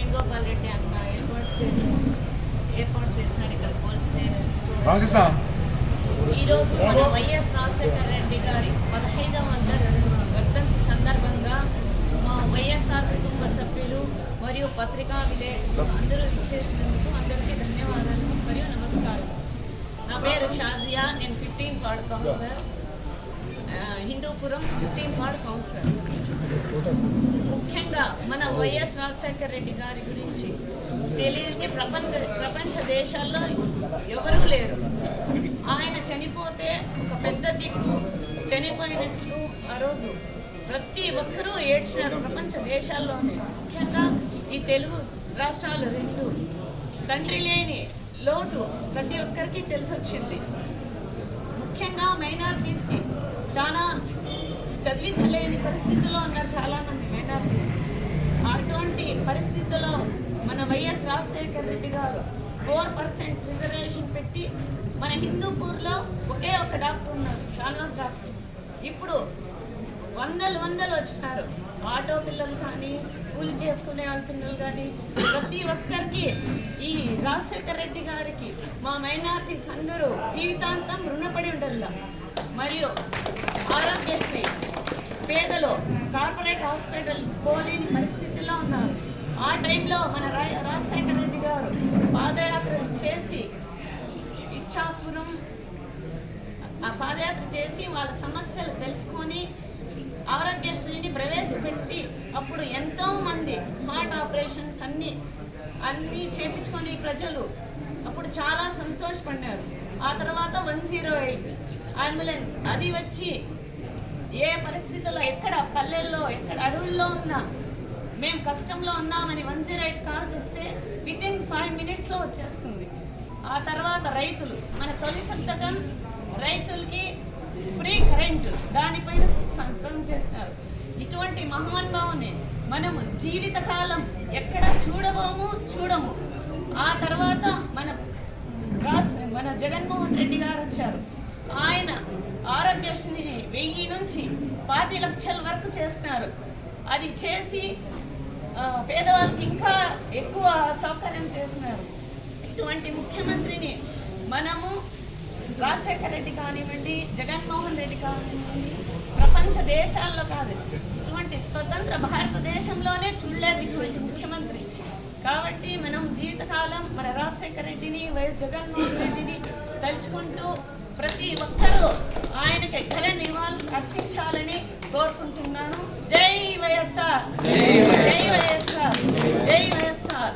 వేణుగోపాల్ రెడ్డి అన్న ఏర్పాటు చేసినారు ఇక్కడ కోల్డ్ స్టోరేజ్. ఈరోజు మన వైఎస్ రాజశేఖర రెడ్డి గారి 15వ వర్ధంతి సందర్భంగా మా వైఎస్ఆర్ కుటుంబ సభ్యులు మరియు పత్రికా విలేకరులు అందరూ ఇచ్చేసినందుకు అందరికీ ధన్యవాదాలు మరియు నమస్కారం. నా పేరు షాజియా, నేను 15th ward councillor, Hindupuram 15th ward councillor. ముఖ్యంగా మన వైఎస్ రాజశేఖర రెడ్డి గారి గురించి తెలియని ప్రపంచ దేశాల్లో ఎవరూ లేరు. ఆయన చనిపోతే ఒక పెద్ద దిక్కు చనిపోయినట్లు ఆ రోజు ప్రతి ఒక్కరూ ఏడ్చినారు ప్రపంచ దేశాల్లోనే. ముఖ్యంగా ఈ తెలుగు రాష్ట్రాలు రెండు, తండ్రి లేని లోటు ప్రతి ఒక్కరికి తెలిసొచ్చింది. ముఖ్యంగా మైనారిటీస్కి చాలా చదివించలేని పరిస్థితుల్లో ఉన్నారు చాలామంది మైనారిటీస్. అటువంటి పరిస్థితుల్లో మన వైఎస్ రాజశేఖర రెడ్డి గారు 4% రిజర్వేషన్ పెట్టి మన హిందూపూర్లో ఒకే ఒక డాక్టర్ ఉన్నారు, షానవాస్ డాక్టర్. ఇప్పుడు వందలు వచ్చినారు. ఆటో పిల్లలు కానీ, కూలి చేసుకునే వాళ్ళ పిల్లలు కానీ, ప్రతి ఒక్కరికి ఈ రాజశేఖర రెడ్డి గారికి మా మైనారిటీస్ అందరూ జీవితాంతం రుణపడి ఉండల్లా. మరియు ఆరోగ్యశ్రీ పేదలు కార్పొరేట్ హాస్పిటల్ పోలేని పరిస్థితుల్లో ఉన్నారు. ఆ టైంలో మన రాజశేఖర రెడ్డి గారు పాదయాత్ర చేసి ఇచ్చాపురం పాదయాత్ర చేసి వాళ్ళ సమస్యలు తెలుసుకొని ఆరోగ్యశ్రీని ప్రవేశపెట్టి అప్పుడు ఎంతోమంది హార్ట్ ఆపరేషన్స్ అన్నీ చేయించుకొని ప్రజలు అప్పుడు చాలా సంతోషపడ్డారు. ఆ తర్వాత 108 అంబులెన్స్ అది వచ్చి ఏ పరిస్థితుల్లో ఎక్కడ పల్లెల్లో ఎక్కడ అడవుల్లో ఉన్నా మేము కష్టంలో ఉన్నామని 108 కాల్ చేస్తే వితిన్ 5 minutesలో వచ్చేస్తుంది. ఆ తర్వాత రైతులు మన తొలి సంతకం రైతులకి ఫ్రీ కరెంటు దానిపైన సంతకం చేస్తారు. ఇటువంటి మహానుభావుని మనము జీవితకాలం ఎక్కడ చూడము. ఆ తర్వాత మన జగన్మోహన్ రెడ్డి గారు వచ్చారు. ఆయన ఆరోగ్యశ్రీని 1000 నుంచి 10 లక్షల వరకు చేస్తున్నారు. అది చేసి పేదవాళ్ళకి ఇంకా ఎక్కువ సౌకర్యం చేస్తున్నారు. ఇటువంటి ముఖ్యమంత్రిని మనము రాజశేఖర రెడ్డి కానివ్వండి, జగన్మోహన్ రెడ్డి కానివ్వండి, ప్రపంచ దేశాల్లో కాదు, ఇటువంటి స్వతంత్ర భారతదేశంలోనే చూడలేదు ఇటువంటి ముఖ్యమంత్రి. కాబట్టి మనం జీవితకాలం మన రాజశేఖర రెడ్డిని, వైఎస్ జగన్మోహన్ రెడ్డిని తలుచుకుంటూ ప్రతి ఒక్కరూ ఆయనకి ఘన నివాళులు అర్పించాలని కోరుకుంటున్నాను. జై వైఎస్ఆర్, జై వైఎస్ఆర్, జై వైఎస్ఆర్.